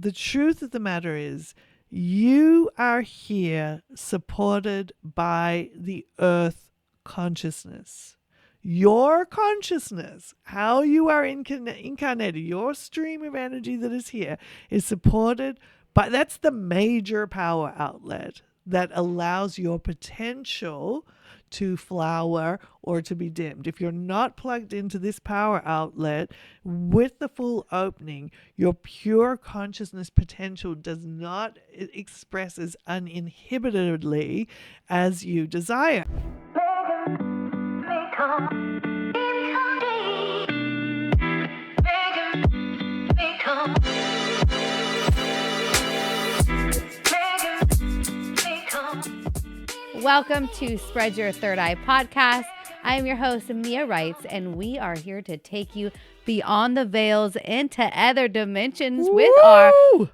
the truth of the matter is you are here supported by the earth consciousness. Your consciousness, how you are incarnated, your stream of energy that is here is supported by, that's the major power outlet that allows your potential to flower or to be dimmed. If you're not plugged into this power outlet with the full opening, your pure consciousness potential does not express as uninhibitedly as you desire. Welcome to Spread Your Third Eye podcast. I am your host, Mia Wrights, and we are here to take you beyond the veils into other dimensions with our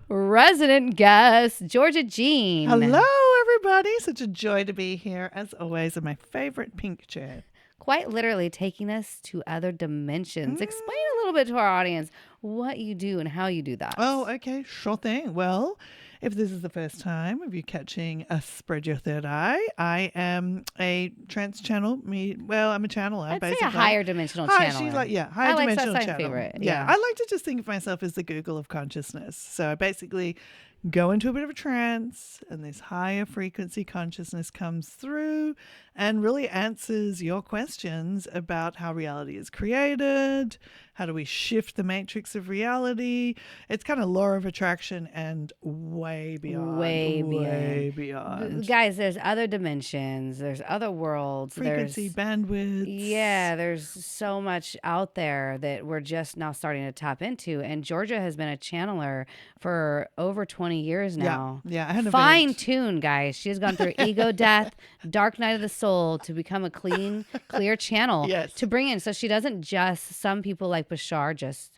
resident guest, Georgia Jean. Hello, everybody. Such a joy to be here, as always, in my favorite pink chair. Quite literally taking us to other dimensions. Explain a little bit to our audience what you do and how you do that. Oh, okay. Sure thing. Well, if this is the first time of you catching a Spread Your Third Eye, I am a trance channel. I'm a channeler, I'd basically. say a higher dimensional channel. She's like, higher dimensional that's channel. my favorite. Yeah, I like to just think of myself as the Google of consciousness. So I basically go into a bit of a trance, and this higher frequency consciousness comes through and really answers your questions about how reality is created, how do we shift the matrix of reality. It's kind of law of attraction and way beyond. Way beyond. Guys, there's other dimensions. There's other worlds. Frequency, bandwidth. Yeah, there's so much out there that we're just now starting to tap into. And Georgia has been a channeler for over 20 years now. Yeah, I had a fine-tuned, guys. She's gone through ego death, dark night of the soul to become a clear channel to bring in. So she doesn't just, some people like Bashar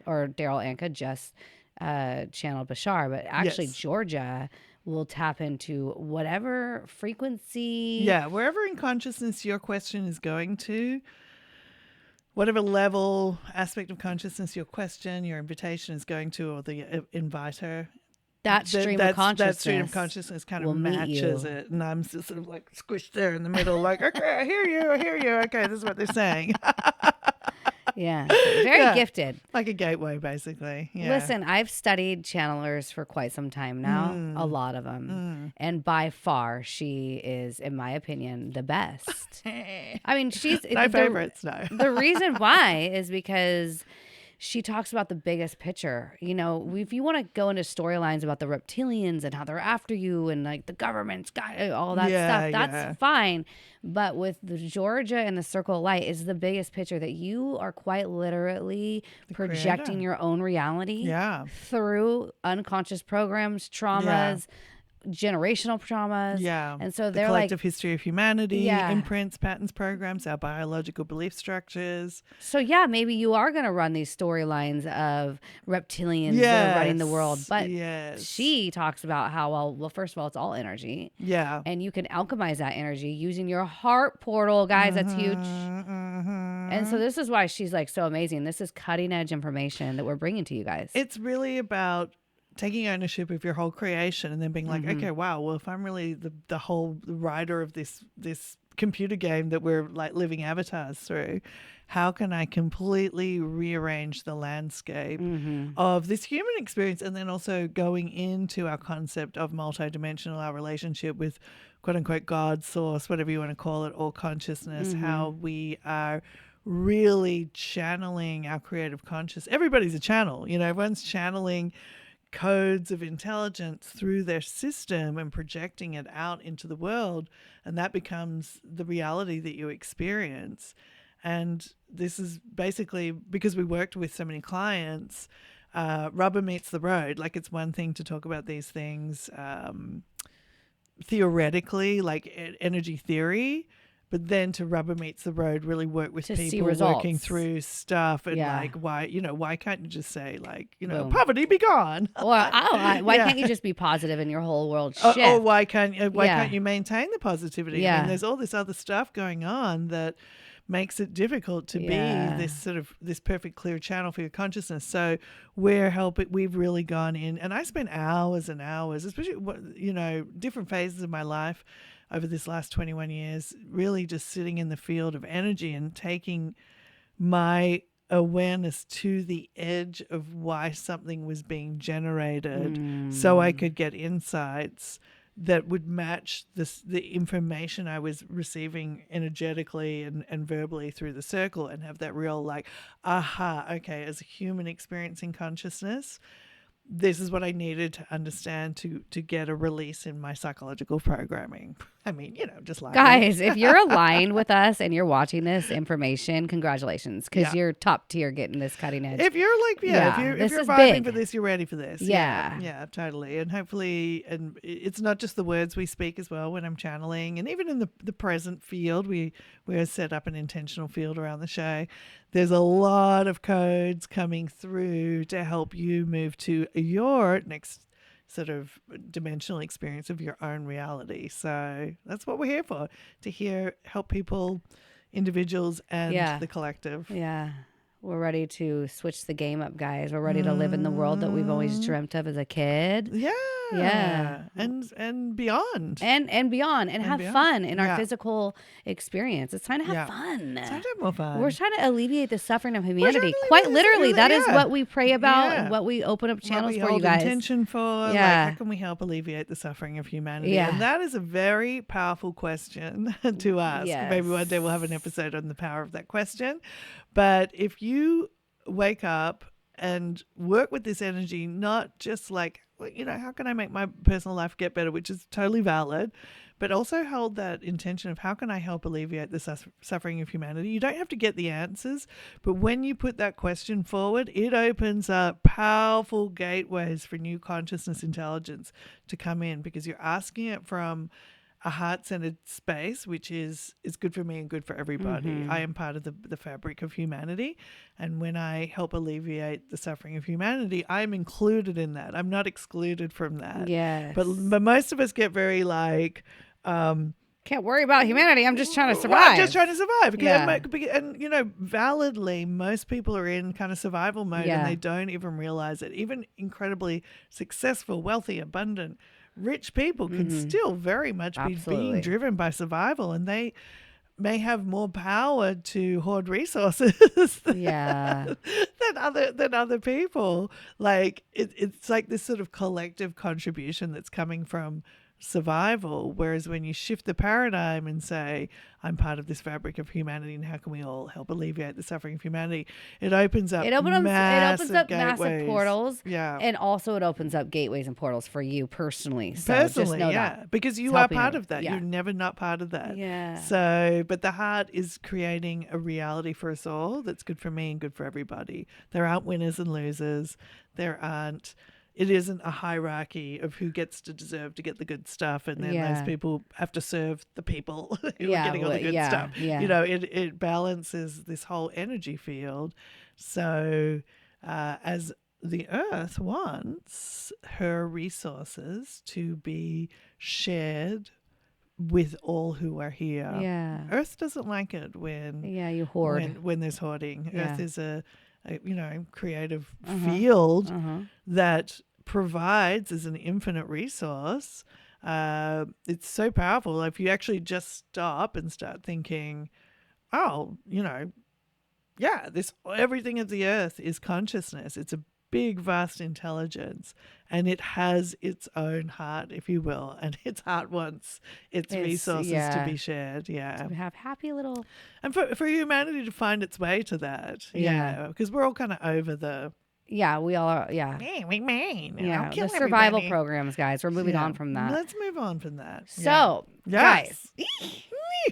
or Daryl Anka just channeled Bashar, but actually Georgia will tap into whatever frequency. Yeah, wherever in consciousness your question is going to, whatever level, aspect of consciousness your question, your invitation is going to, or the inviter. That stream of consciousness kind of matches it. And I'm just sort of like squished there in the middle, like, okay, I hear you. Okay, this is what they're saying. Yeah, very gifted. Like a gateway, basically. Yeah. Listen, I've studied channelers for quite some time now, a lot of them. And by far, she is, in my opinion, the best. I mean, she's... My favorites, no. The reason why is because she talks about the biggest picture. You know, if you want to go into storylines about the reptilians and how they're after you and like the government's got all that stuff, that's fine. But with the Georgia and the Circle of Light is the biggest picture that you are quite literally projecting your own reality through unconscious programs, traumas, generational traumas. And so they're the like collective history of humanity, imprints, patterns, programs, our biological belief structures. So maybe you are going to run these storylines of reptilians that are running the world. But she talks about how, well, first of all, it's all energy. Yeah. And you can alchemize that energy using your heart portal, guys. That's huge. And so this is why she's like so amazing. This is cutting edge information that we're bringing to you guys. It's really about taking ownership of your whole creation and then being like, okay, wow, well, if I'm really the whole writer of this computer game that we're like living avatars through, how can I completely rearrange the landscape of this human experience? And then also going into our concept of multidimensional, our relationship with quote unquote God, source, whatever you want to call it, or consciousness, how we are really channeling our creative conscious. Everybody's a channel, everyone's channeling codes of intelligence through their system and projecting it out into the world, and that becomes the reality that you experience. And this is basically because we worked with so many clients, rubber meets the road. Like, it's one thing to talk about these things theoretically, like energy theory, but then to rubber meets the road, really work with people working through stuff and like, why can't you just say like, poverty be gone? Or why can't you just be positive and your whole world shift? Or why can't you maintain the positivity? I mean, there's all this other stuff going on that makes it difficult to Yeah. be this perfect clear channel for your consciousness. So we've really gone in, and I spent hours and hours, especially, different phases of my life over this last 21 years, really just sitting in the field of energy and taking my awareness to the edge of why something was being generated so I could get insights that would match the information I was receiving energetically and verbally through the circle, and have that real aha, okay, as a human experiencing consciousness, this is what I needed to understand to get a release in my psychological programming. I mean, just like Guys, if you're aligned with us and you're watching this information, congratulations, because you're top tier getting this cutting edge. If you're if you're vibing for this, you're ready for this. Yeah, totally. And hopefully, and it's not just the words we speak as well when I'm channeling, and even in the present field, we're set up an intentional field around the show. There's a lot of codes coming through to help you move to your next sort of dimensional experience of your own reality. So that's what we're here for, to help people, individuals, and the collective. Yeah. We're ready to switch the game up, guys. We're ready to live in the world that we've always dreamt of as a kid. Yeah. And beyond. And beyond. And have fun in our physical experience. It's time to have fun. It's time to have more fun. We're trying to alleviate the suffering of humanity. Quite literally, that is what we pray about and what we open up channels for, you guys. Intention for. How can we help alleviate the suffering of humanity? Yeah. And that is a very powerful question to ask. Yes. Maybe one day we'll have an episode on the power of that question. But if you wake up and work with this energy, not just how can I make my personal life get better, which is totally valid, but also hold that intention of how can I help alleviate the suffering of humanity. You don't have to get the answers, but when you put that question forward, it opens up powerful gateways for new consciousness intelligence to come in, because you're asking it from a heart-centered space, which is good for me and good for everybody. I am part of the fabric of humanity, and when I help alleviate the suffering of humanity, I'm included in that. I'm not excluded from that. Yes. But most of us get very can't worry about humanity. I'm just trying to survive. Well, I'm just trying to survive. Yeah. And validly, most people are in kind of survival mode, and they don't even realize it. Even incredibly successful, wealthy, abundant, rich people can still very much be being driven by survival, and they may have more power to hoard resources than other people. It's like this sort of collective contribution that's coming from survival, whereas when you shift the paradigm and say, I'm part of this fabric of humanity, and how can we all help alleviate the suffering of humanity, it opens up massive portals, and also it opens up gateways and portals for you personally. So just know that. Because you are part of that. You're never not part of that. So, but the heart is creating a reality for us all that's good for me and good for everybody. There aren't winners and losers. It isn't a hierarchy of who gets to deserve to get the good stuff, and then those people have to serve the people who are getting all the good stuff. It balances this whole energy field. So as the earth wants her resources to be shared with all who are here. Earth doesn't like it when you hoard. When there's hoarding. Earth is a creative field that provides as an infinite resource. It's so powerful. If you actually just stop and start thinking, everything of the earth is consciousness. It's a big, vast intelligence, and it has its own heart, if you will, and its heart wants its resources to be shared. To have happy little, and for humanity to find its way to that. Because we're all kind of over the. We all are. The survival programs, guys. We're moving on from that. Let's move on from that. So, guys,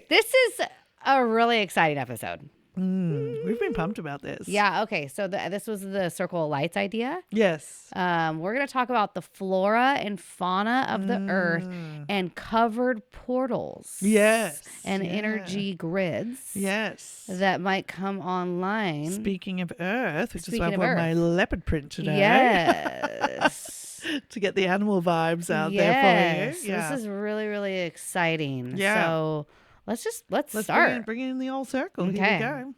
this is a really exciting episode. We've been pumped about this. Yeah. Okay. So this was the Circle of Lights idea. Yes. We're going to talk about the flora and fauna of the earth and covered portals. Yes. And energy grids. Yes. That might come online. Speaking of earth, which is why I've got my leopard print today. Yes. To get the animal vibes out there for you. Yeah. This is really, really exciting. Yeah. So Let's Let's start. bring it in the old circle. Okay. Here we go.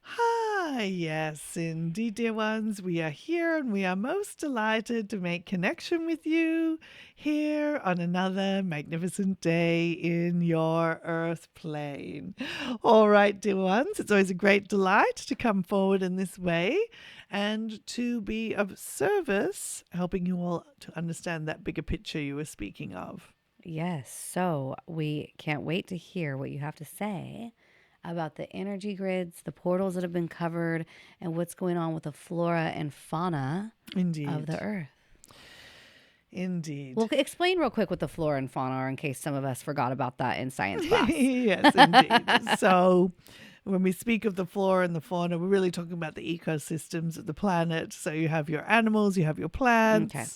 Hi, yes, indeed, dear ones. We are here and we are most delighted to make connection with you here on another magnificent day in your earth plane. All right, dear ones, it's always a great delight to come forward in this way and to be of service, helping you all to understand that bigger picture you were speaking of. Yes. So we can't wait to hear what you have to say about the energy grids, the portals that have been covered, and what's going on with the flora and fauna of the earth. Indeed. Well, explain real quick what the flora and fauna are in case some of us forgot about that in science class. Yes, indeed. So when we speak of the flora and the fauna, we're really talking about the ecosystems of the planet. So you have your animals, you have your plants. Okay.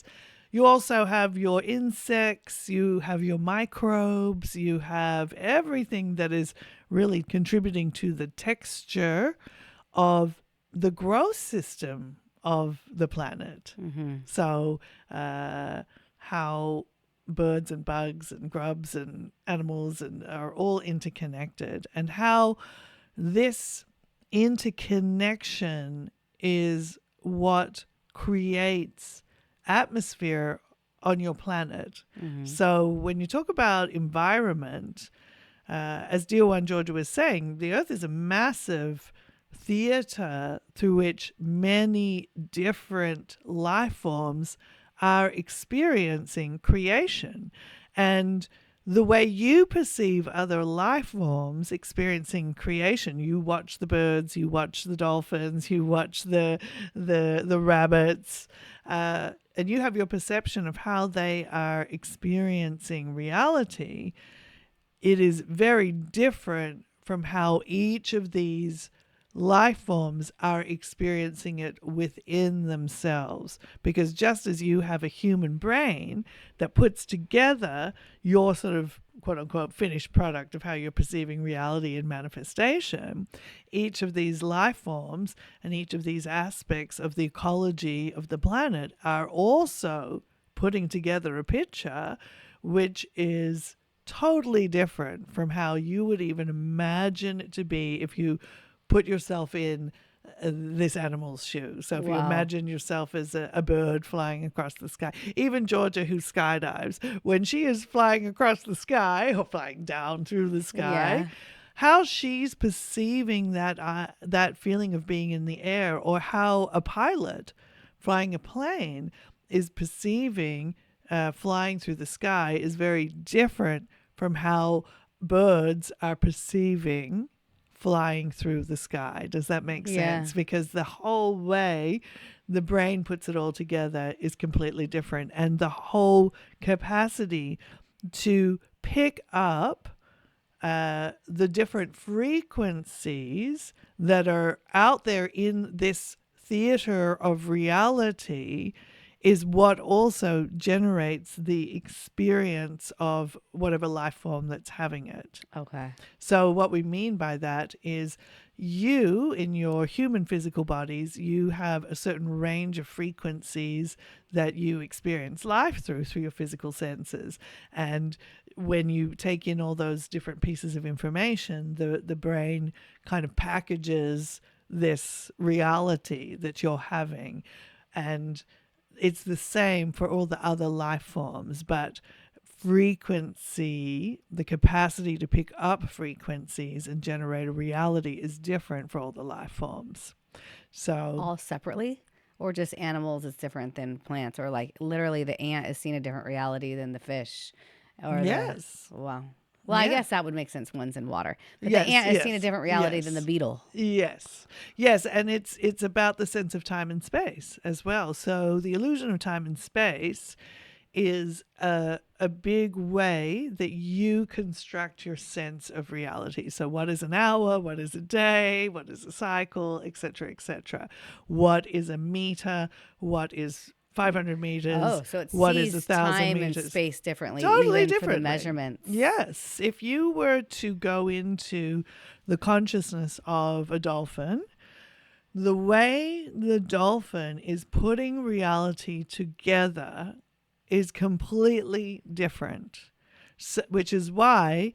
You also have your insects, you have your microbes, you have everything that is really contributing to the texture of the growth system of the planet. Mm-hmm. So, how birds and bugs and grubs and animals are all interconnected, and how this interconnection is what creates atmosphere on your planet. Mm-hmm. So when you talk about environment, as dear one Georgia was saying, the earth is a massive theater through which many different life forms are experiencing creation. And the way you perceive other life forms experiencing creation, you watch the birds, you watch the dolphins, you watch the rabbits, and you have your perception of how they are experiencing reality. It is very different from how each of these life forms are experiencing it within themselves. Because just as you have a human brain that puts together your sort of quote unquote finished product of how you're perceiving reality and manifestation, each of these life forms and each of these aspects of the ecology of the planet are also putting together a picture which is totally different from how you would even imagine it to be if you put yourself in this animal's shoes. So if you imagine yourself as a bird flying across the sky, even Georgia, who skydives, when she is flying across the sky or flying down through the sky, how she's perceiving that feeling of being in the air, or how a pilot flying a plane is perceiving flying through the sky is very different from how birds are perceiving flying through the sky. Does that make sense? Because the whole way the brain puts it all together is completely different, and the whole capacity to pick up the different frequencies that are out there in this theater of reality is what also generates the experience of whatever life form that's having it. Okay. So what we mean by that is you, in your human physical bodies, you have a certain range of frequencies that you experience life through your physical senses. And when you take in all those different pieces of information, the brain kind of packages this reality that you're having. And it's the same for all the other life forms, but frequency, the capacity to pick up frequencies and generate a reality, is different for all the life forms. So all separately, or just animals is different than plants, or like literally the ant is seeing a different reality than the fish, or wow. Well, I guess that would make sense. One's in water, but the ant is seeing a different reality than the beetle. Yes, and it's about the sense of time and space as well. So the illusion of time and space is a big way that you construct your sense of reality. So what is an hour? What is a day? What is a cycle? Etc. etc. What is a meter? What is 500 meters. Oh, so it what sees is 1,000 time meters. and space differently. Totally even differently. For the measurements. Yes. If you were to go into the consciousness of a dolphin, the way the dolphin is putting reality together is completely different, so, which is why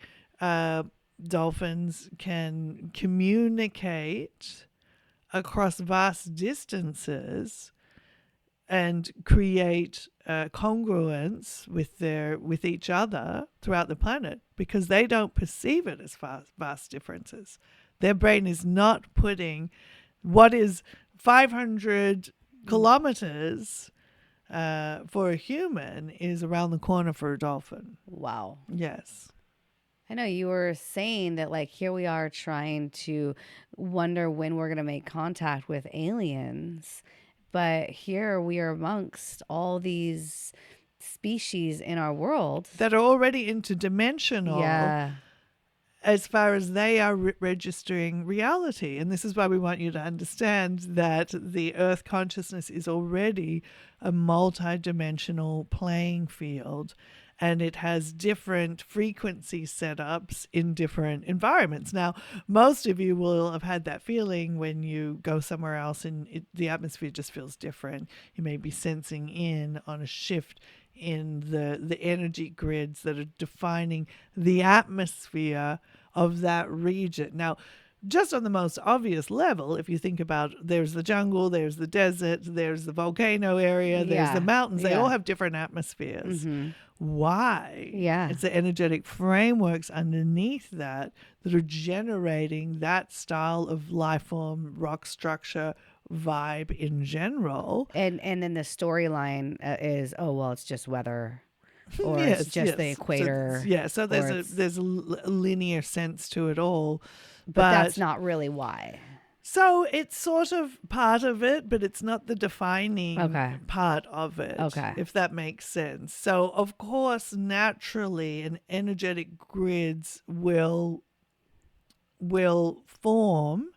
dolphins can communicate across vast distances and create congruence with each other throughout the planet, because they don't perceive it as vast differences. Their brain is not putting what is 500 kilometers for a human is around the corner for a dolphin. Wow. Yes. I know you were saying that, like, here we are trying to wonder when we're going to make contact with aliens. But here we are amongst all these species in our world that are already interdimensional. Yeah. As far as they are registering reality. And this is why we want you to understand that the Earth consciousness is already a multi-dimensional playing field, and it has different frequency setups in different environments. Now, most of you will have had that feeling when you go somewhere else and the atmosphere just feels different. You may be sensing in on a shift in the energy grids that are defining the atmosphere of that region. Now, just on the most obvious level, if you think about, there's the jungle, there's the desert, there's the volcano area, there's the mountains, they all have different atmospheres. Why? Yeah. It's the energetic frameworks underneath that are generating that style of life form, rock structure, vibe in general. And then the storyline is, oh, well, it's just weather, or it's just the equator. So there's a linear sense to it all. But that's not really why. So it's sort of part of it, but it's not the defining part of it, if that makes sense. So, of course, naturally, an energetic grids will form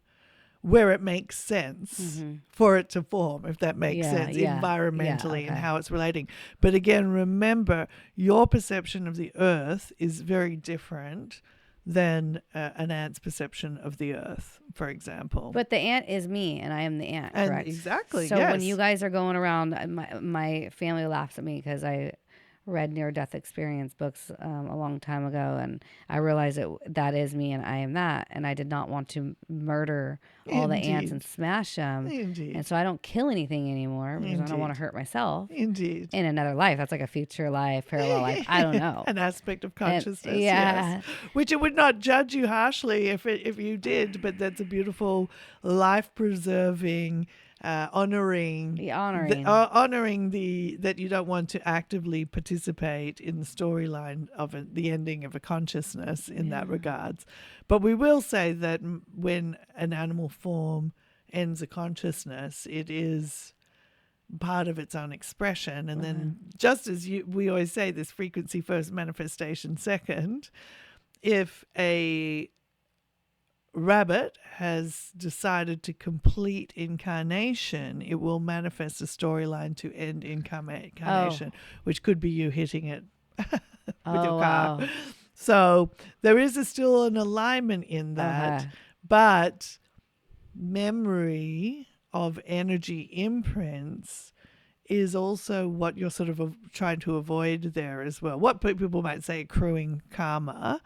where it makes sense for it to form, if that makes sense, environmentally and how it's relating. But again, remember, your perception of the Earth is very different than an ant's perception of the Earth, for example. But the ant is me, and I am the ant, correct? Exactly, so when you guys are going around, my family laughs at me because I read near-death experience books a long time ago, and I realized that is me and I am that, and I did not want to murder all the ants and smash them. And so I don't kill anything anymore because I don't want to hurt myself. In another life. That's like a future life, parallel life. I don't know. An aspect of consciousness, yes. Which it would not judge you harshly if you did, but that's a beautiful life-preserving honoring that you don't want to actively participate in the storyline of the ending of a consciousness in that regards. But we will say that when an animal form ends a consciousness, it is part of its own expression. And then just as we always say, this frequency first, manifestation second, if a rabbit has decided to complete incarnation, it will manifest a storyline to end incarnation, which could be you hitting it with your car. Wow. So there is still an alignment in that, but memory of energy imprints is also what you're sort of trying to avoid there as well. What people might say accruing karma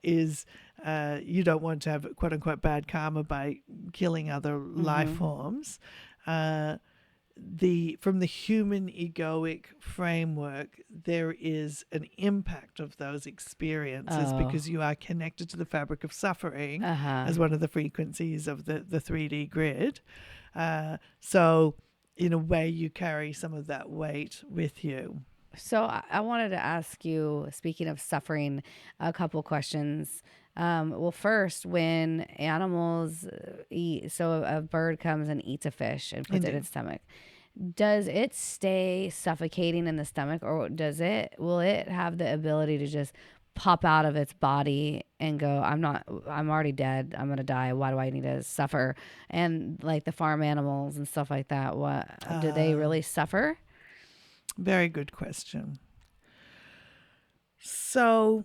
is you don't want to have quote unquote bad karma by killing other life forms. From the human egoic framework, there is an impact of those experiences because you are connected to the fabric of suffering as one of the frequencies of the 3D grid. So in a way, you carry some of that weight with you. So I wanted to ask you, speaking of suffering, a couple questions. Well, first, when animals eat, so a bird comes and eats a fish and puts it in its stomach, does it stay suffocating in the stomach, or will it have the ability to just pop out of its body and go, I'm already dead, I'm gonna die, why do I need to suffer? And like the farm animals and stuff like that, do they really suffer? Very good question. So,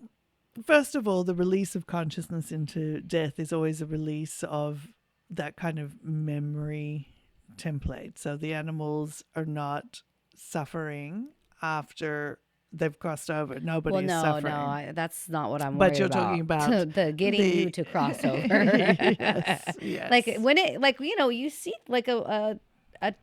first of all, the release of consciousness into death is always a release of that kind of memory template. So the animals are not suffering after they've crossed over. Nobody Well, is no, suffering. that's not what I'm But worried you're about. talking about the getting you to cross over. yes, yes. Like when it, like you see like a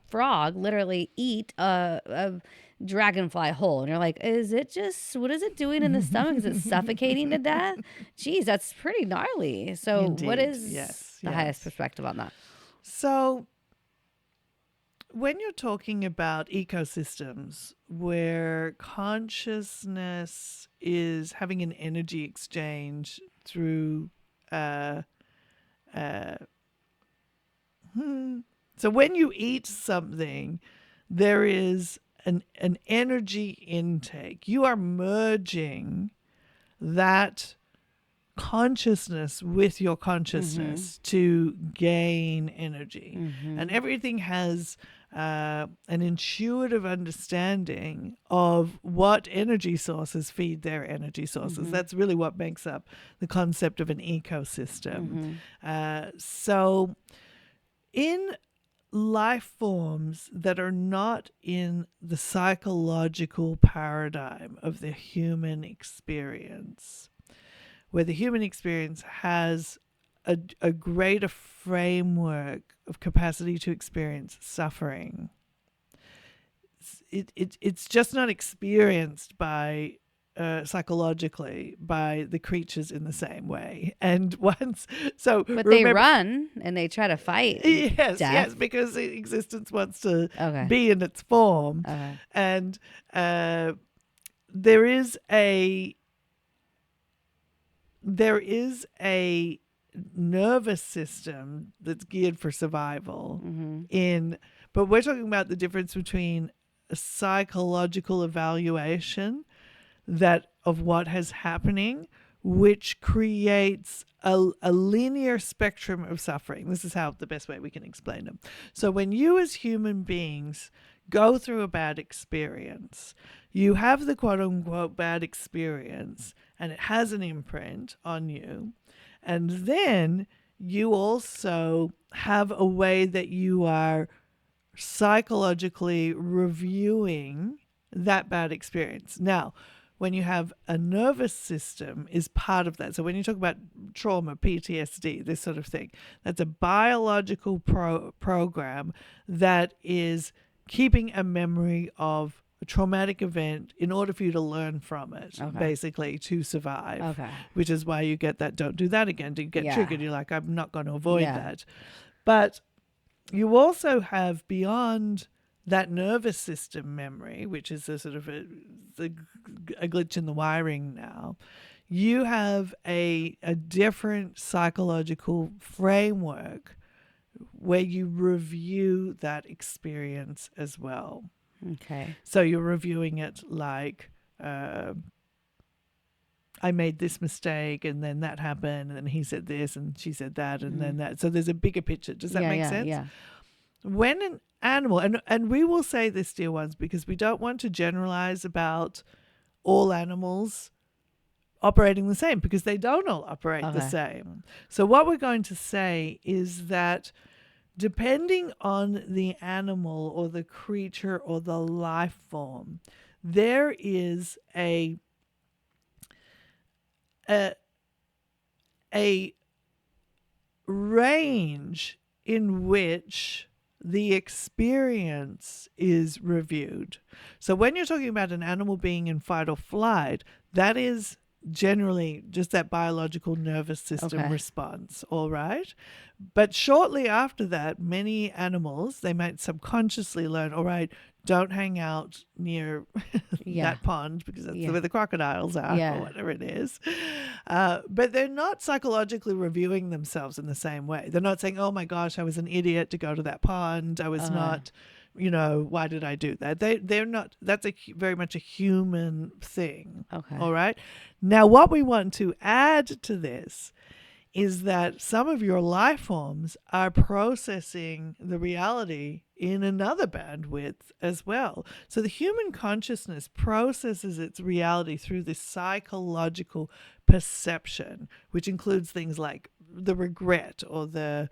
frog literally eat a dragonfly whole, and you're like, is it just what is it doing in the stomach? Is it suffocating to death? Geez, that's pretty gnarly. So, what Indeed. is Yes, the highest yes. perspective on that? So when you're talking about ecosystems where consciousness is having an energy exchange through uh, uh, so when you eat something, there is an energy intake. You are merging that consciousness with your consciousness to gain energy. And everything has an intuitive understanding of what energy sources feed their energy sources. That's really what makes up the concept of an ecosystem. So in life forms that are not in the psychological paradigm of the human experience, where the human experience has a greater framework of capacity to experience suffering, it's just not experienced by psychologically by the creatures in the same way. And once, so But remember, they run and they try to fight yes, death. yes, because existence wants to Okay. be in its form, Okay. and there is a nervous system that's geared for survival but we're talking about the difference between a psychological evaluation that of what has happening, which creates a linear spectrum of suffering. This is how the best way we can explain them. So when you as human beings go through a bad experience, you have the quote unquote bad experience and it has an imprint on you. And then you also have a way that you are psychologically reviewing that bad experience. Now, when you have a nervous system is part of that. So when you talk about trauma, PTSD, this sort of thing, that's a biological program that is keeping a memory of a traumatic event in order for you to learn from it, basically, to survive. Okay. Which is why you get that, don't do that again. You get triggered. You're like, I'm not going to avoid that. But you also have beyond that nervous system memory, which is a sort of a glitch in the wiring now, you have a different psychological framework where you review that experience as well. Okay. So you're reviewing it like, I made this mistake and then that happened and then he said this and she said that and then that. So there's a bigger picture. Does that make sense? Yeah. When an animal, and we will say this, dear ones, because we don't want to generalize about all animals operating the same, because they don't all operate the same. So what we're going to say is that depending on the animal or the creature or the life form, there is a range in which the experience is reviewed. So when you're talking about an animal being in fight or flight, that is generally just that biological nervous system response, all right? But shortly after that, many animals, they might subconsciously learn, all right, don't hang out near that pond because that's where the crocodiles are or whatever it is. But they're not psychologically reviewing themselves in the same way. They're not saying, oh my gosh, I was an idiot to go to that pond. I was not, why did I do that? They're not, that's very much a human thing. Okay. All right. Now, what we want to add to this is that some of your life forms are processing the reality in another bandwidth as well. So the human consciousness processes its reality through this psychological perception, which includes things like the regret or the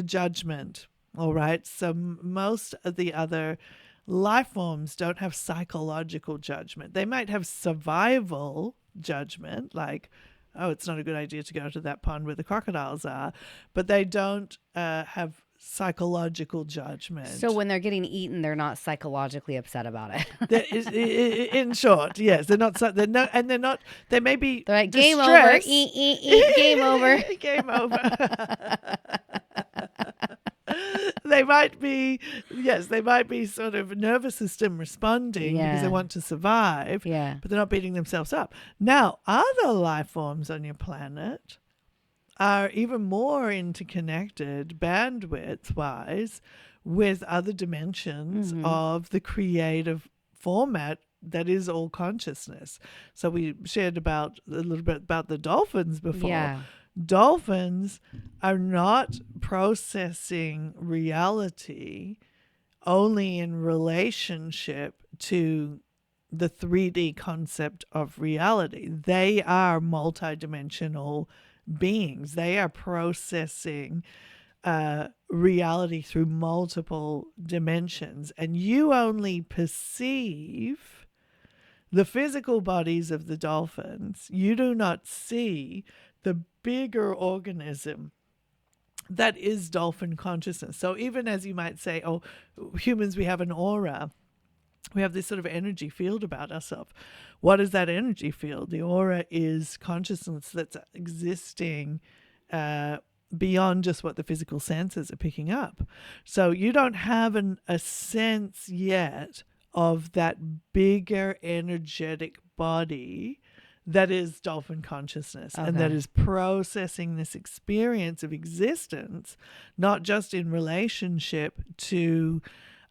judgment. All right. So most of the other life forms don't have psychological judgment. They might have survival judgment, like, oh, it's not a good idea to go to that pond where the crocodiles are, but they don't have psychological judgment. So when they're getting eaten, they're not psychologically upset about it. In short, yes, they're not. They're not, and they're not. They may be. They're like, game over. Eat. Game over. Game over. They might be, yes, they might be sort of nervous system responding because they want to survive, but they're not beating themselves up. Now, other life forms on your planet are even more interconnected bandwidth-wise with other dimensions of the creative format that is all consciousness. So we shared a little bit about the dolphins before. Yeah. Dolphins are not processing reality only in relationship to the 3D concept of reality. They are multidimensional beings. They are processing reality through multiple dimensions, and you only perceive the physical bodies of the dolphins. You do not see the bigger organism that is dolphin consciousness. So even as you might say, oh, humans, we have an aura. We have this sort of energy field about ourselves. What is that energy field? The aura is consciousness that's existing beyond just what the physical senses are picking up. So you don't have a sense yet of that bigger energetic body that is dolphin consciousness, and that is processing this experience of existence, not just in relationship to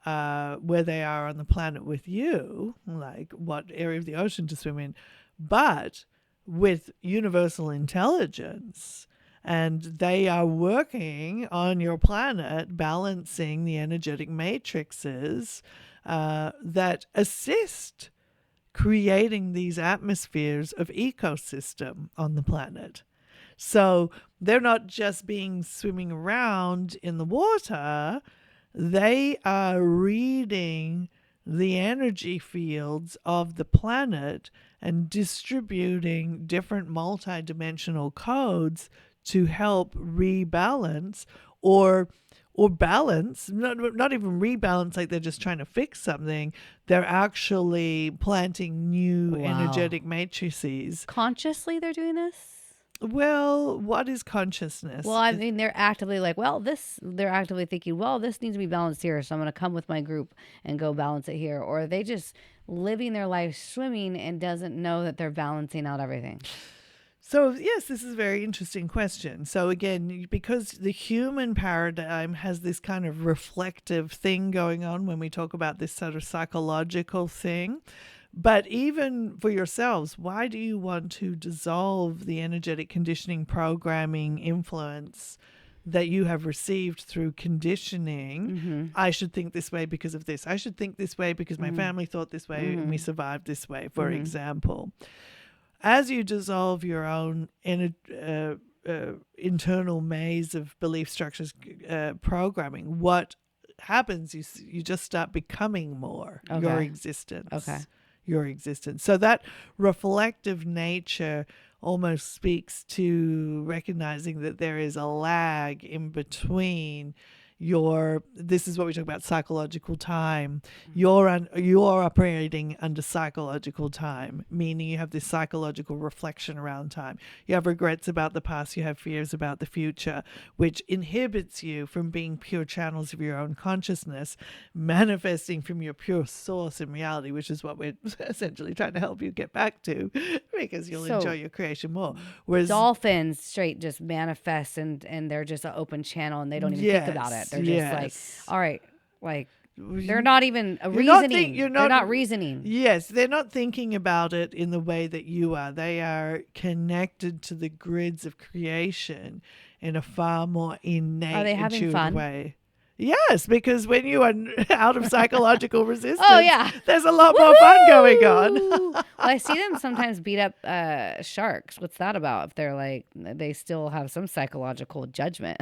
where they are on the planet with you, like what area of the ocean to swim in, but with universal intelligence. And they are working on your planet, balancing the energetic matrices that assist creating these atmospheres of ecosystem on the planet. So they're not just swimming around in the water, they are reading the energy fields of the planet and distributing different multidimensional codes to help rebalance or balance, not even rebalance like they're just trying to fix something. They're actually planting new energetic matrices. Consciously they're doing this? Well, what is consciousness? Well, I mean, they're actively like, they're actively thinking, well, this needs to be balanced here, so I'm going to come with my group and go balance it here. Or are they just living their life swimming and doesn't know that they're balancing out everything? So, yes, this is a very interesting question. So, again, because the human paradigm has this kind of reflective thing going on when we talk about this sort of psychological thing. But even for yourselves, why do you want to dissolve the energetic conditioning programming influence that you have received through conditioning? I should think this way because of this. I should think this way because my family thought this way and we survived this way, for example. As you dissolve your own internal maze of belief structures programming, what happens is you just start becoming more your existence. Your existence. So that reflective nature almost speaks to recognizing that there is a lag in between this is what we talk about, psychological time. You're operating under psychological time, meaning you have this psychological reflection around time. You have regrets about the past, you have fears about the future, which inhibits you from being pure channels of your own consciousness, manifesting from your pure source in reality, which is what we're essentially trying to help you get back to, because you'll enjoy your creation more. Whereas dolphins straight just manifest and they're just an open channel and they don't even think about it. They're just like, all right, like they're not even reasoning. They're not reasoning. Yes, they're not thinking about it in the way that you are. They are connected to the grids of creation in a far more innate, are they having intuitive fun? way. Yes, because when you are out of psychological resistance, there's a lot Woo-hoo! more fun going on. Well, I see them sometimes beat up sharks. What's that about? If they're like, they still have some psychological judgment.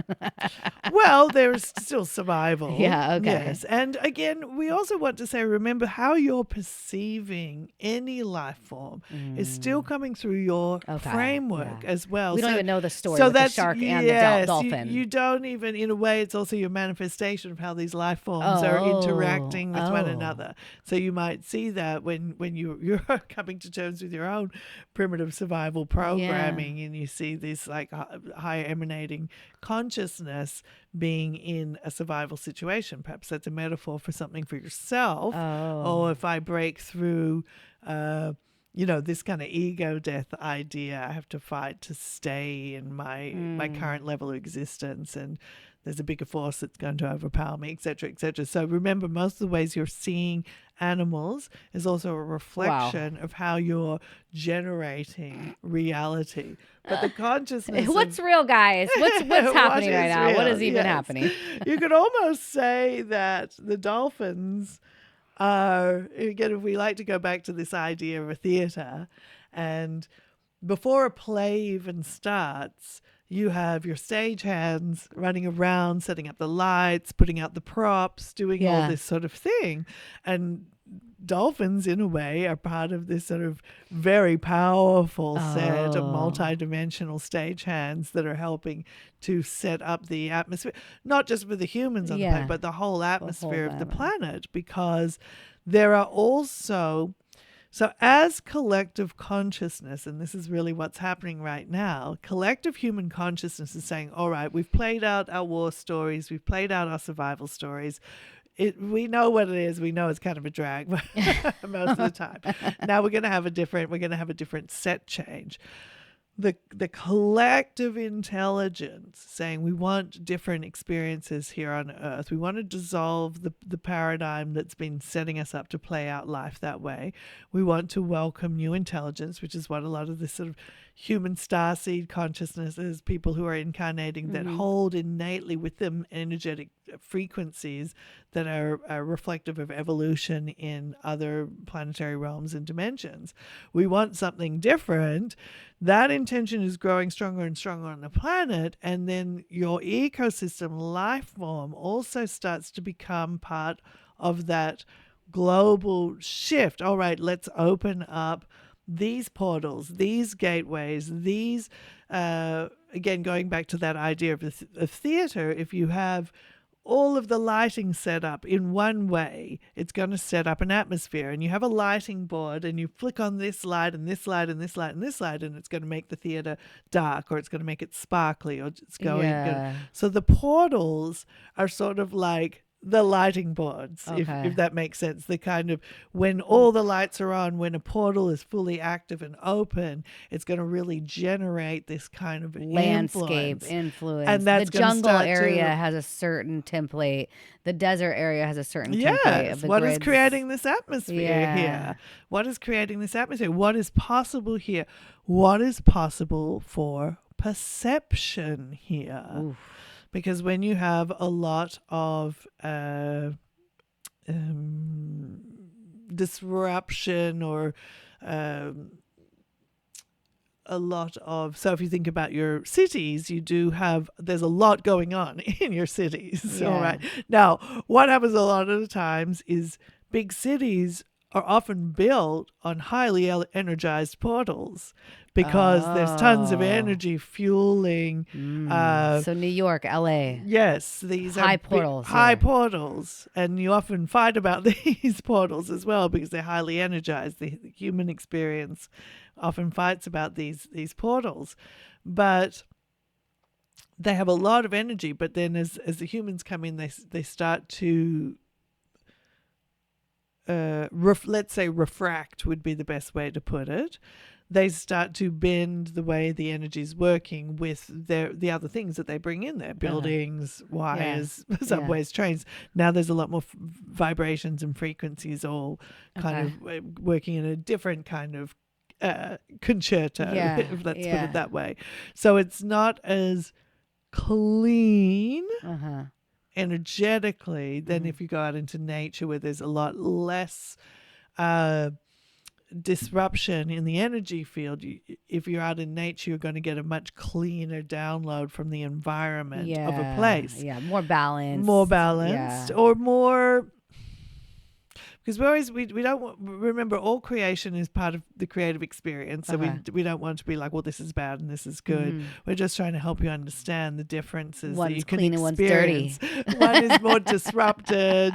Well, there's still survival. Yeah, okay. Yes. And again, we also want to say, remember how you're perceiving any life form is still coming through your framework as well. We don't even know the story with the shark and the dolphin. You don't even, in a way, it's also your manifestation of how these life forms are interacting with one another. So you might see that when you're coming to terms with your own primitive survival programming, and you see this like higher emanating consciousness being in a survival situation. Perhaps that's a metaphor for something for yourself. Or if I break through this kind of ego death idea, I have to fight to stay in my current level of existence, and there's a bigger force that's going to overpower me, et cetera, et cetera. So remember, most of the ways you're seeing animals is also a reflection of how you're generating reality. But the consciousness what's real, guys? What's happening right now? What is even happening? You could almost say that the dolphins are, again, if we like to go back to this idea of a theater, and before a play even starts, you have your stagehands running around, setting up the lights, putting out the props, doing all this sort of thing. And dolphins, in a way, are part of this sort of very powerful set of multidimensional stagehands that are helping to set up the atmosphere, not just for the humans on the planet, but the whole atmosphere of the planet, because there are also... So as collective consciousness, and this is really what's happening right now, collective human consciousness is saying, all right, we've played out our war stories, we've played out our survival stories. We know what it is. We know it's kind of a drag most of the time. Now we're going to have a different set change. The collective intelligence saying we want different experiences here on Earth. We want to dissolve the paradigm that's been setting us up to play out life that way. We want to welcome new intelligence, which is what a lot of this sort of human starseed consciousness is, people who are incarnating that hold innately with them energetic frequencies that are reflective of evolution in other planetary realms and dimensions. We want something different. That intention is growing stronger and stronger on the planet, and then your ecosystem life form also starts to become part of that global shift. All right, let's open up these portals, these gateways, these, again, going back to that idea of theater, if you have all of the lighting set up in one way, it's going to set up an atmosphere. And you have a lighting board and you flick on this light and this light and this light and this light, and it's going to make the theater dark, or it's going to make it sparkly, or it's going. So the portals are sort of like the lighting boards, if that makes sense. The kind of, when all the lights are on, when a portal is fully active and open, it's going to really generate this kind of landscape influence. And that's the jungle area has a certain template. The desert area has a certain template of the what grids. Is creating this atmosphere here? What is creating this atmosphere? What is possible here? What is possible for perception here? Oof. Because when you have a lot of disruption, or a lot of, so if you think about your cities, there's a lot going on in your cities. All right. Now, what happens a lot of the times is big cities are often built on highly energized portals, because there's tons of energy fueling. So New York, LA. Yes, these high portals. High portals. And you often fight about these portals as well, because they're highly energized. The human experience often fights about these portals. But they have a lot of energy. But then as the humans come in, they start to... let's say refract would be the best way to put it. They start to bend the way the energy is working with the other things that they bring in there, buildings, wires, subways, trains. Now there's a lot more vibrations and frequencies, all kind of working in a different kind of concerto, if let's put it that way. So it's not as clean energetically than if you go out into nature where there's a lot less disruption in the energy field. If you're out in nature, you're going to get a much cleaner download from the environment of a place. Yeah, more balanced. More balanced, or more, because we don't remember, all creation is part of the creative experience. So we don't want to be like, well, this is bad and this is good. We're just trying to help you understand the differences that you can experience. One's clean and one's dirty. One is more disrupted.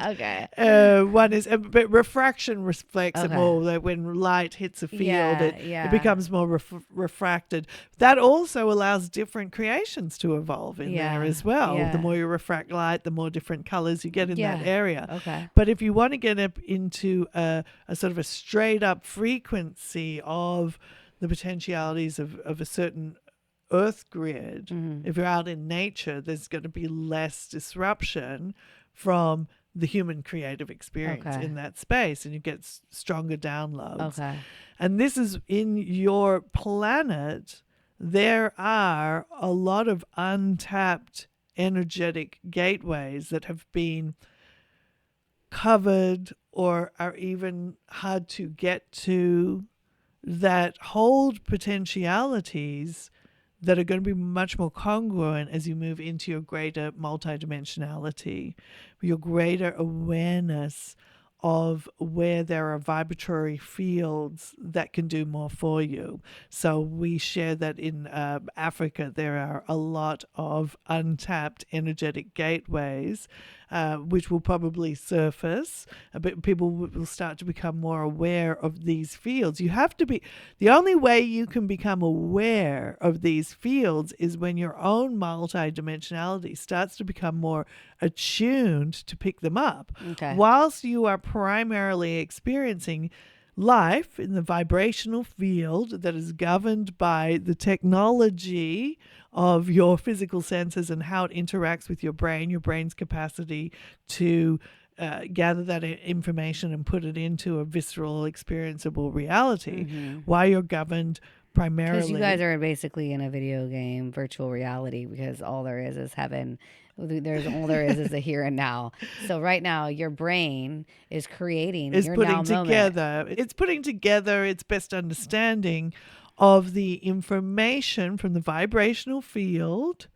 One is, but refraction reflects it more. Like when light hits a field, it becomes more refracted. That also allows different creations to evolve in there as well. The more you refract light, the more different colors you get in that area. But if you want to get up into a sort of a straight up frequency of the potentialities of a certain earth grid, if you're out in nature, there's going to be less disruption from the human creative experience in that space, and you get stronger downloads. And this is in your planet. There are a lot of untapped energetic gateways that have been covered or are even hard to get to, that hold potentialities that are going to be much more congruent as you move into your greater multidimensionality, your greater awareness of where there are vibratory fields that can do more for you. So we share that in Africa, there are a lot of untapped energetic gateways, which will probably surface. But people will start to become more aware of these fields. You have to be, the only way you can become aware of these fields is when your own multidimensionality starts to become more attuned to pick them up. Whilst you are primarily experiencing life in the vibrational field that is governed by the technology of your physical senses and how it interacts with your brain's capacity to gather that information and put it into a visceral, experienceable reality, while you're governed primarily. Because you guys are basically in a video game, virtual reality, because all there is heaven. All there is the here and now. So right now, your brain is creating your now moment. It's putting together its best understanding of the information from the vibrational field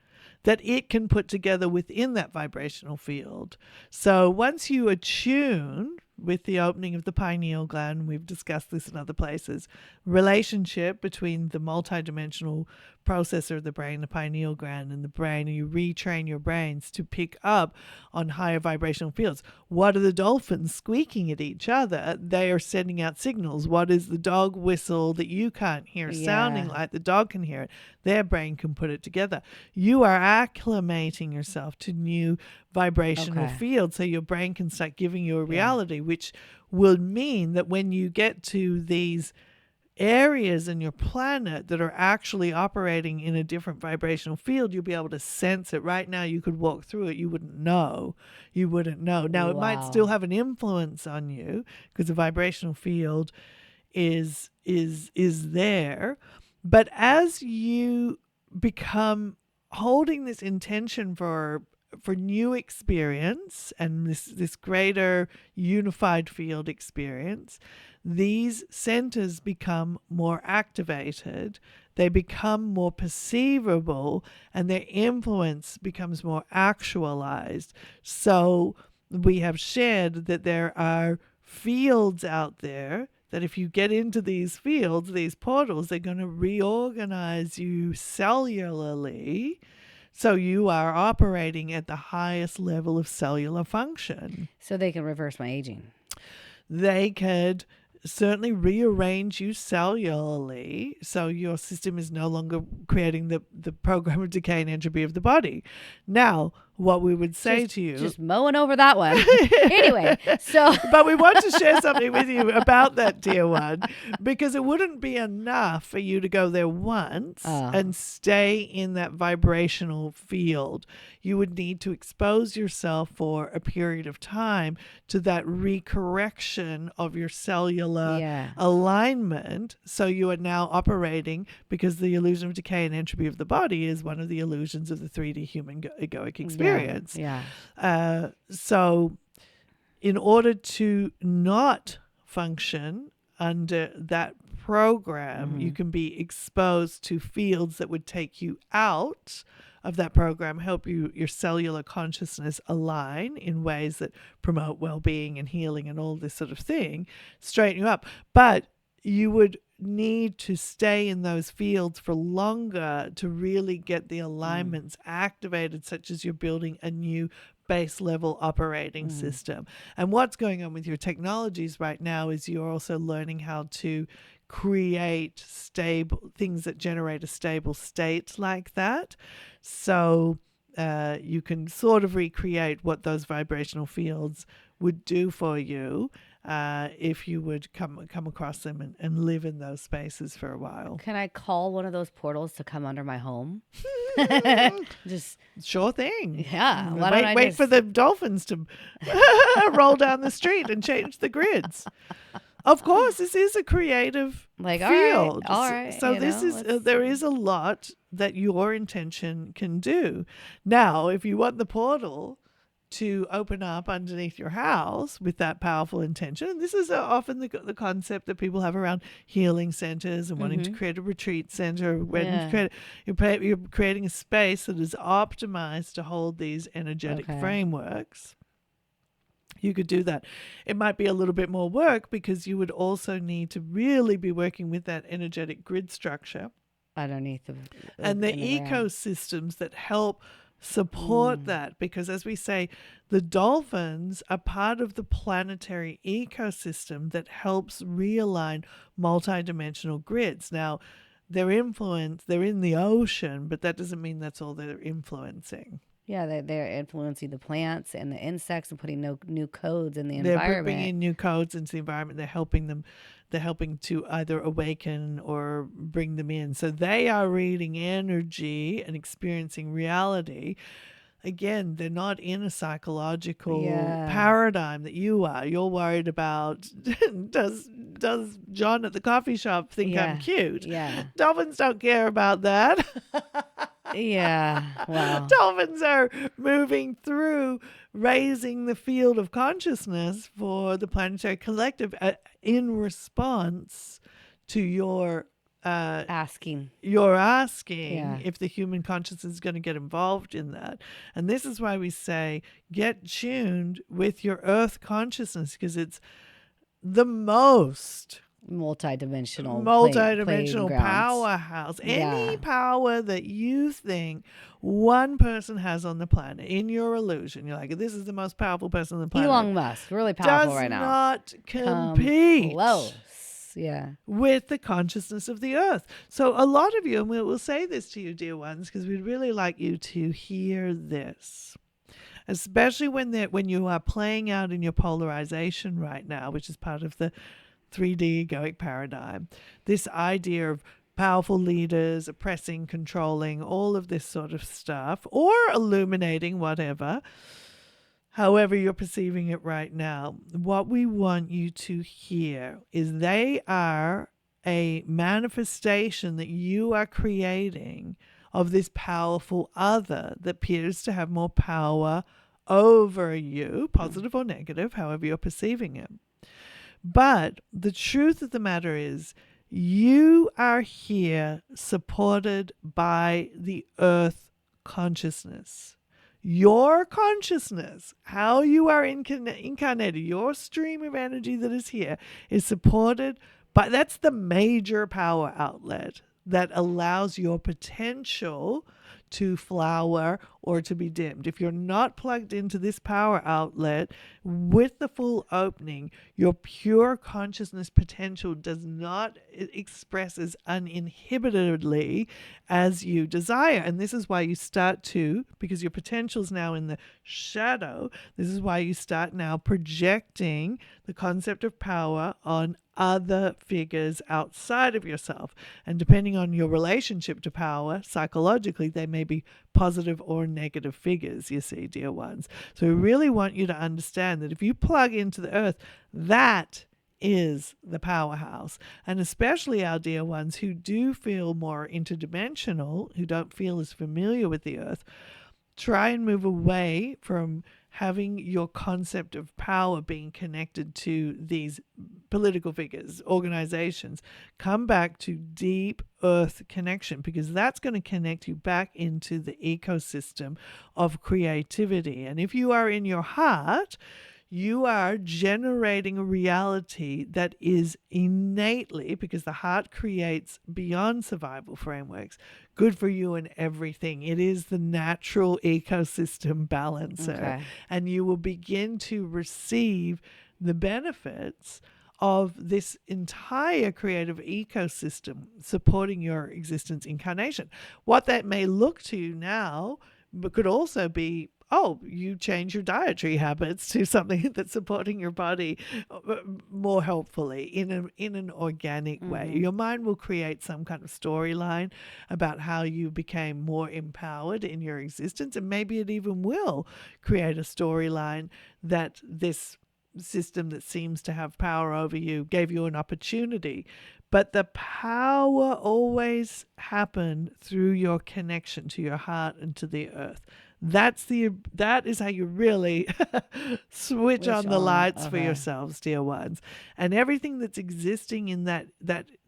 that it can put together within that vibrational field. So once you attune with the opening of the pineal gland, we've discussed this in other places, relationship between the multidimensional processor of the brain, the pineal gland, and the brain, and you retrain your brains to pick up on higher vibrational fields. What are the dolphins squeaking at each other? They are sending out signals. What is the dog whistle that you can't hear sounding like the dog can hear it? Their brain can put it together. You are acclimating yourself to new vibrational fields so your brain can start giving you a reality, which will mean that when you get to these areas in your planet that are actually operating in a different vibrational field, you'll be able to sense it. Right now, you could walk through it. You wouldn't know. Now, it might still have an influence on you because the vibrational field is there. But as you become holding this intention for new experience and this greater unified field experience, these centers become more activated, they become more perceivable, and their influence becomes more actualized. So we have shared that there are fields out there that if you get into these fields, these portals, they're going to reorganize you cellularly. So you are operating at the highest level of cellular function. So they can reverse my aging. They could certainly rearrange you cellularly so your system is no longer creating the program of decay and entropy of the body. Now, what we would say to you... Just mowing over that one. Anyway, so... But we want to share something with you about that, dear one, because it wouldn't be enough for you to go there once and stay in that vibrational field. You would need to expose yourself for a period of time to that recorrection of your cellular alignment. So you are now operating, because the illusion of decay and entropy of the body is one of the illusions of the 3D human egoic experience. experience. Yeah. So in order to not function under that program, you can be exposed to fields that would take you out of that program, help your cellular consciousness align in ways that promote well-being and healing and all this sort of thing, straighten you up. But you would need to stay in those fields for longer to really get the alignments activated, such as you're building a new base level operating system. And what's going on with your technologies right now is you're also learning how to create stable things that generate a stable state like that. So you can sort of recreate what those vibrational fields would do for you if you would come across them and live in those spaces for a while. Can I call one of those portals to come under my home? Just sure thing. Yeah. Why don't I wait just... for the dolphins to roll down the street and change the grids. Of course, this is a creative field. All right. So there is a lot that your intention can do. Now, if you want the portal to open up underneath your house with that powerful intention, and this is often the concept that people have around healing centers and wanting to create a retreat center, you're creating a space that is optimized to hold these energetic frameworks. You could do that. It might be a little bit more work because you would also need to really be working with that energetic grid structure underneath the ecosystems that help support that, because as we say, the dolphins are part of the planetary ecosystem that helps realign multidimensional grids. Now, they're in the ocean, but that doesn't mean that's all they're influencing. Yeah, they're influencing the plants and the insects and putting new codes in the environment. They're bringing new codes into the environment. They're helping to either awaken or bring them in. So they are reading energy and experiencing reality. Again, they're not in a psychological paradigm that you are. You're worried about, does John at the coffee shop think I'm cute? Yeah. Dolphins don't care about that. Yeah. Wow. Dolphins are moving through raising the field of consciousness for the planetary collective in response to your asking if the human consciousness is going to get involved in that. And this is why we say get tuned with your earth consciousness, because it's the most multidimensional powerhouse. Any power that you think one person has on the planet in your illusion, you're like, this is the most powerful person on the planet. Elon Musk, really powerful right now. Does not compete with the consciousness of the earth. So a lot of you, and we'll say this to you, dear ones, because we'd really like you to hear this, especially when you are playing out in your polarization right now, which is part of the 3D egoic paradigm. This idea of powerful leaders oppressing, controlling, all of this sort of stuff, or illuminating, whatever, however you're perceiving it right now. What we want you to hear is they are a manifestation that you are creating of this powerful other that appears to have more power over you, positive or negative, however you're perceiving it. But the truth of the matter is, you are here supported by the earth consciousness. Your consciousness, how you are incarnated, your stream of energy that is here is supported by, that's the major power outlet that allows your potential to flower or to be dimmed. If you're not plugged into this power outlet with the full opening, your pure consciousness potential does not express as uninhibitedly as you desire. And this is why you start to, because your potential is now in the shadow, this is why you start now projecting the concept of power on other figures outside of yourself. And depending on your relationship to power, psychologically, they may be positive or negative figures, you see, dear ones. So we really want you to understand that if you plug into the earth, that is the powerhouse. And especially our dear ones who do feel more interdimensional, who don't feel as familiar with the earth, try and move away from having your concept of power being connected to these political figures, organizations. Come back to deep earth connection, because that's going to connect you back into the ecosystem of creativity. And if you are in your heart, you are generating a reality that is innately, because the heart creates beyond survival frameworks, good for you in everything. It is the natural ecosystem balancer. Okay. And you will begin to receive the benefits of this entire creative ecosystem supporting your existence incarnation. What that may look to you now, but could also be, oh, you change your dietary habits to something that's supporting your body more helpfully in an organic way. Your mind will create some kind of storyline about how you became more empowered in your existence, and maybe it even will create a storyline that this system that seems to have power over you gave you an opportunity. But the power always happened through your connection to your heart and to the earth. That is how you really switch on the lights for yourselves, dear ones. And everything that's existing in that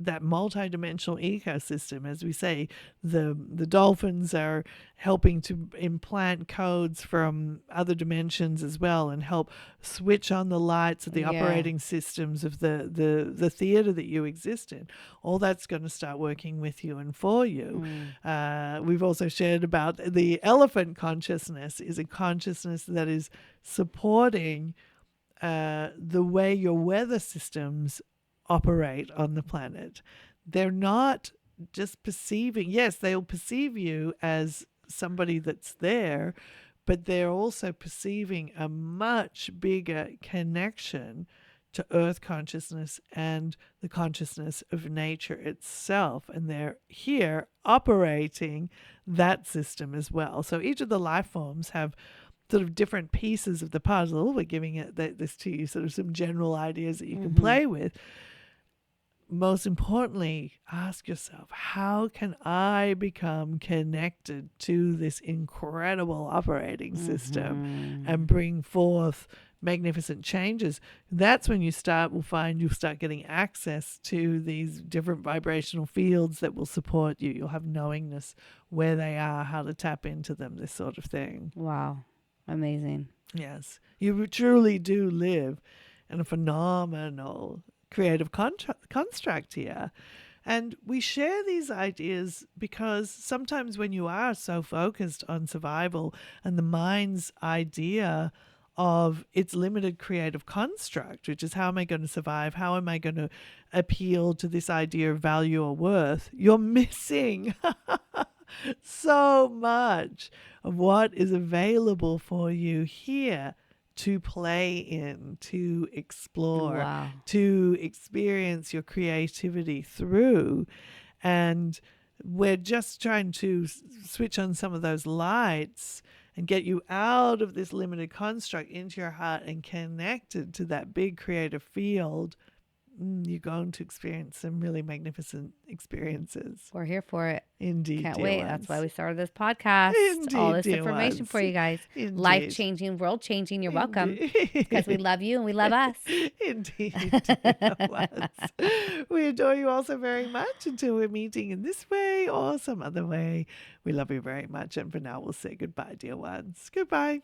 multidimensional ecosystem, as we say, the dolphins are helping to implant codes from other dimensions as well, and help switch on the lights of the operating systems of the theater that you exist in. All that's going to start working with you and for you. We've also shared about the elephant consciousness is a consciousness that is supporting the way your weather systems operate on the planet. They're not just perceiving, yes, they'll perceive you as somebody that's there, but they're also perceiving a much bigger connection to earth consciousness and the consciousness of nature itself. And they're here operating that system as well. So each of the life forms have sort of different pieces of the puzzle. We're giving it this to you, sort of some general ideas that you can play with. Most importantly, ask yourself, how can I become connected to this incredible operating system and bring forth magnificent changes? That's when you'll start getting access to these different vibrational fields that will support you. You'll have knowingness where they are, how to tap into them, this sort of thing. Wow. Amazing. Yes. You truly do live in a phenomenal creative construct here. And we share these ideas because sometimes when you are so focused on survival and the mind's idea of its limited creative construct, which is how am I going to survive? How am I going to appeal to this idea of value or worth? You're missing so much of what is available for you here to play in, to explore, to experience your creativity through. And we're just trying to switch on some of those lights and get you out of this limited construct into your heart and connected to that big creative field. You're going to experience some really magnificent experiences. We're here for it. Indeed. Can't wait. That's why we started this podcast. Indeed, all this information for you guys. Life-changing, world-changing. You're welcome. Because we love you and we love us. Indeed. We adore you all so very much until we're meeting in this way or some other way. We love you very much. And for now, we'll say goodbye, dear ones. Goodbye.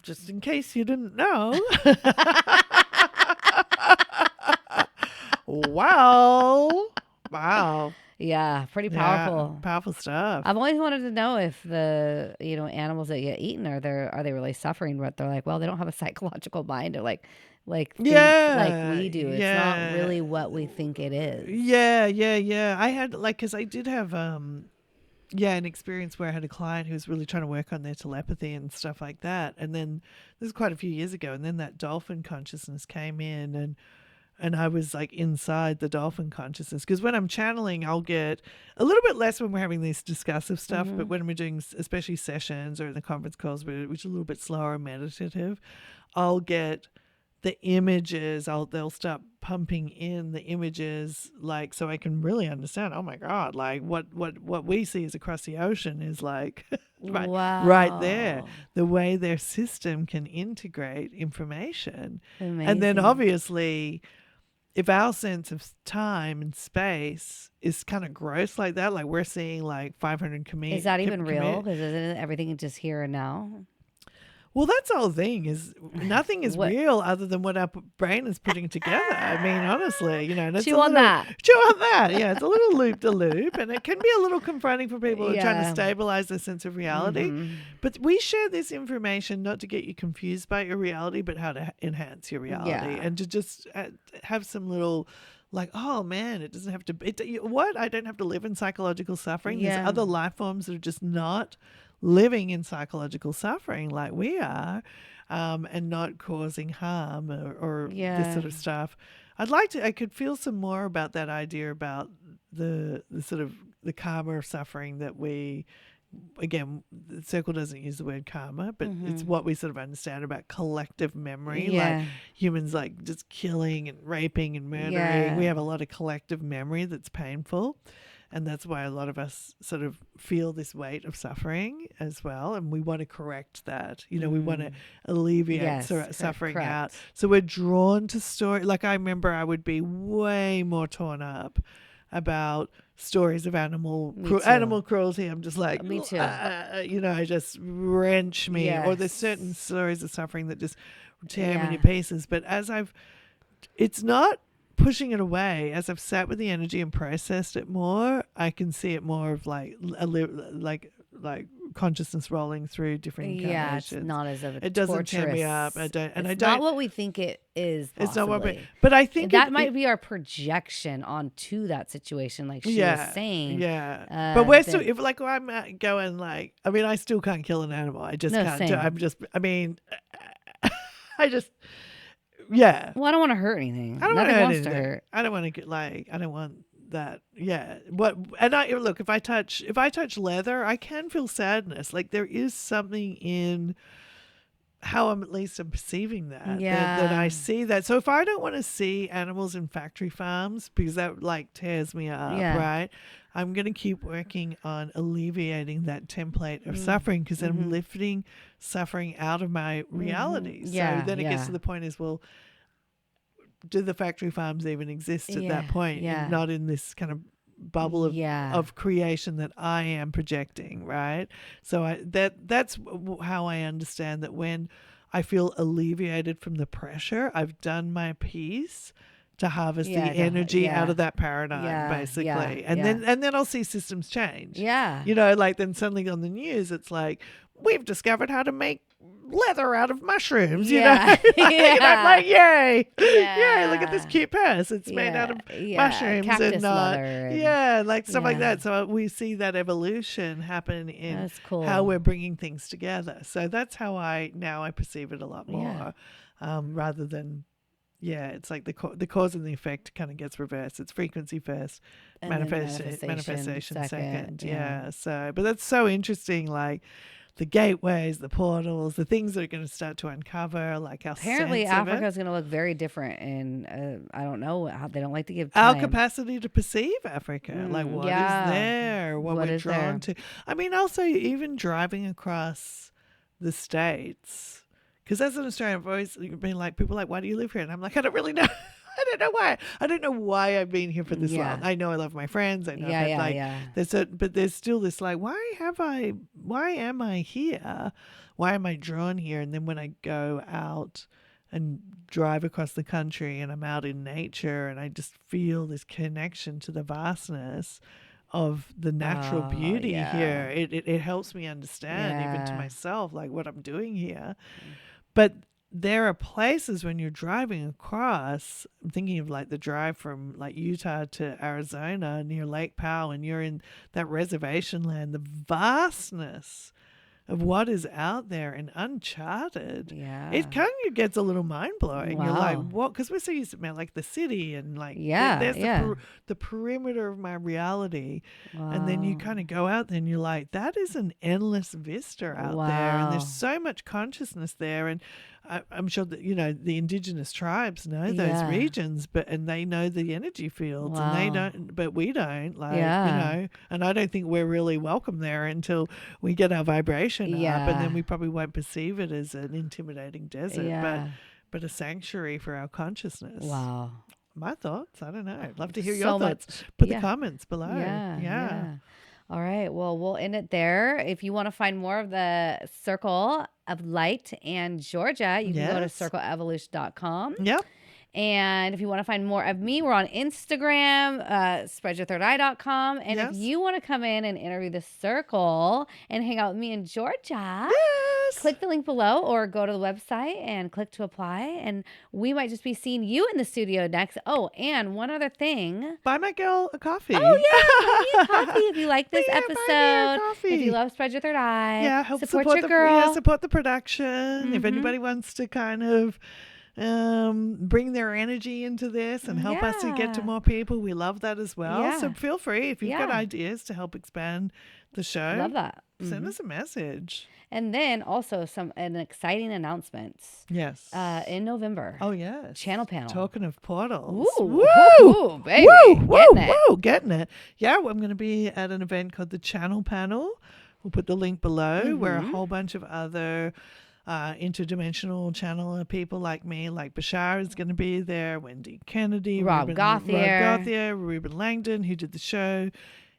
Just in case you didn't know. Wow. Yeah, pretty powerful. Yeah, powerful stuff. I've always wanted to know if the animals that get eaten are they really suffering, but they're like, well, they don't have a psychological mind or like like we do. It's not really what we think it is. Yeah. I had because I did have an experience where I had a client who was really trying to work on their telepathy and stuff like that. And then this was quite a few years ago. And then that dolphin consciousness came in and I was like inside the dolphin consciousness. Because when I'm channeling, I'll get a little bit less when we're having this discussive stuff. But when we're doing especially sessions or in the conference calls, which are a little bit slower and meditative, I'll get the images, they'll start pumping in the images, like, so I can really understand, oh my God, like what we see is across the ocean is like right there, Wow. the way their system can integrate information. Amazing. And then obviously, if our sense of time and space is kind of gross like that, like we're seeing like 500 Is that even real? Because isn't everything just here and now? Well, that's the whole thing, is nothing is What? real other than what our brain is putting together. I mean, honestly, you know, and it's Chew on that. Chew on that. Yeah, it's a little loop de loop, and it can be a little confronting for people who are trying to Yeah. stabilize their sense of reality. But we share this information not to get you confused by your reality, but how to enhance your reality, and to just have some little. Like, oh man, it doesn't have to be. What? I don't have to live in psychological suffering. Yeah. There's other life forms that are just not living in psychological suffering like we are, and not causing harm or this sort of stuff. I could feel some more about that idea about the sort of the karma of suffering that we, again, the circle doesn't use the word karma, but it's what we sort of understand about collective memory, like humans like just killing and raping and murdering. Yeah. We have a lot of collective memory that's painful. And that's why a lot of us sort of feel this weight of suffering as well. And we want to correct that. You know, we want to alleviate suffering out. So we're drawn to story. Like, I remember I would be way more torn up about stories of animal cruelty. I'm just like, me too. You know, just wrench me. Yes. Or there's certain stories of suffering that just tear me to pieces. But it's not pushing it away. As I've sat with the energy and processed it more, I can see it more of like consciousness rolling through different incarnations. Yeah, it's not as of it doesn't tear me up. It's not what we think it is. Possibly. It's not what but I think that might be our projection onto that situation, like she was saying. Yeah, but we're still, if like I'm going like, I mean, I still can't kill an animal. I just can't. Yeah. Well, I don't want to hurt anything. I don't Nothing want wants to to hurt. I don't want to get like, I don't want that. Yeah. What? And I look, if I touch leather, I can feel sadness. Like there is something in how I'm perceiving that. That I see that. So if I don't want to see animals in factory farms because that like tears me up, right? I'm going to keep working on alleviating that template of suffering, because I'm lifting suffering out of my reality. So then it gets to the point is, well, do the factory farms even exist at that point? And not in this kind of bubble of creation that I am projecting, right? So that's how I understand that when I feel alleviated from the pressure, I've done my piece to harvest the energy out of that paradigm, basically. And then I'll see systems change. Yeah. You know, like then suddenly on the news, it's like, we've discovered how to make leather out of mushrooms, you know? And I'm like, yay. Yay, look at this cute purse. It's made out of mushrooms. Cactus and not, leather like stuff like that. So we see that evolution happen in how we're bringing things together. So that's how I perceive it a lot more, rather than, it's like the cause and the effect kind of gets reversed. It's frequency first, and manifestation second. Yeah. So, but that's so interesting. Like the gateways, the portals, the things that are going to start to uncover. Like our apparently sense of Africa is going to look very different, and I don't know how they don't like to give time. Our capacity to perceive Africa, like what is there, what we're drawn to. I mean, also even driving across the States. Because as an Australian, I've always been like, people are like, why do you live here? And I'm like, I don't really know. I don't know why. I don't know why I've been here for this long. I know I love my friends. I know but there's still this like, why am I here? Why am I drawn here? And then when I go out and drive across the country and I'm out in nature and I just feel this connection to the vastness of the natural beauty here, it helps me understand even to myself, like what I'm doing here. But there are places when you're driving across, I'm thinking of like the drive from like Utah to Arizona near Lake Powell, and you're in that reservation land, the vastness of what is out there and uncharted. It kind of gets a little mind-blowing. You're like, what? Because we're so used to like the city and like there's the perimeter of my reality. And then you kind of go out there and you're like, that is an endless vista out there. And there's so much consciousness there. And I'm sure that, the indigenous tribes know those regions, and they know the energy fields, and they don't, but we don't, and I don't think we're really welcome there until we get our vibration up, and then we probably won't perceive it as an intimidating desert, but a sanctuary for our consciousness. Wow. My thoughts, I don't know. I'd love to hear your thoughts. Put the comments below. Yeah. All right. Well, we'll end it there. If you want to find more of the Circle of Light and Georgia, you can go to circleevolution.com. Yep. And if you want to find more of me, we're on Instagram, spreadyourthirdeye.com. And if you want to come in and interview the Circle and hang out with me in Georgia, click the link below or go to the website and click to apply. And we might just be seeing you in the studio next. Oh, and one other thing. Buy my girl a coffee. Oh, yeah. Buy me a coffee if you like this episode. Buy me a coffee. If you love Spread Your Third Eye. Yeah, help support your girl. Support the production. If anybody wants to kind of bring their energy into this and help us to get to more people, we love that as well. So feel free if you've got ideas to help expand the show. Love that. Send us a message. And then also an exciting announcements. Yes. In November. Oh yes. Channel panel. Talking of portals. Woo! Woo! Baby. Woo! Getting it. Yeah, I'm going to be at an event called the Channel Panel. We'll put the link below, where a whole bunch of other interdimensional channeler people like me, like Bashar is going to be there, Wendy Kennedy, Rob Gauthier, Ruben Langdon, who did the show,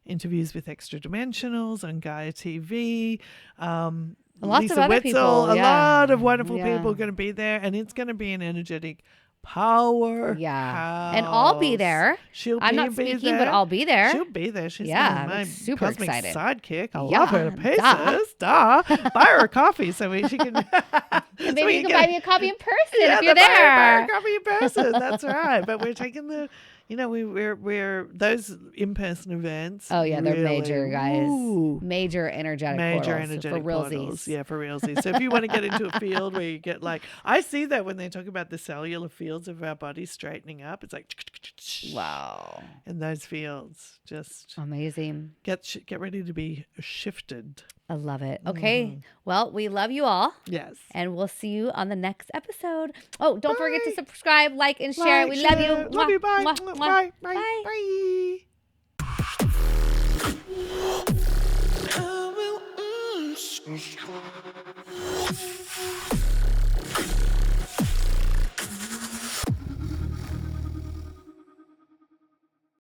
interviews with extra dimensionals on Gaia TV. Lots Lisa of other Wetzel, people. A lot of wonderful people are going to be there, and it's going to be an energetic power. Yeah. And I'll be there. I'm not speaking, but I'll be there. She'll be there. She's my super cosmic excited. sidekick. I love her to pieces. Duh. Buy her a coffee so she can. And maybe you can buy me a coffee in person if you're there. Buy her a coffee in person. That's right. But we're taking we're those in-person events. Oh yeah, they're major, guys. Ooh. Major energetic portals. For realsies. Yeah, for realsies. So if you want to get into a field where you get I see that when they talk about the cellular fields of our bodies straightening up, it's like wow. In those fields, just amazing. Get ready to be shifted. I love it. Okay. Well, we love you all. Yes. And we'll see you on the next episode. Oh, don't forget to subscribe, like, and share. We love you. Love you. Bye. Mwah, mwah. Bye. Bye. Bye.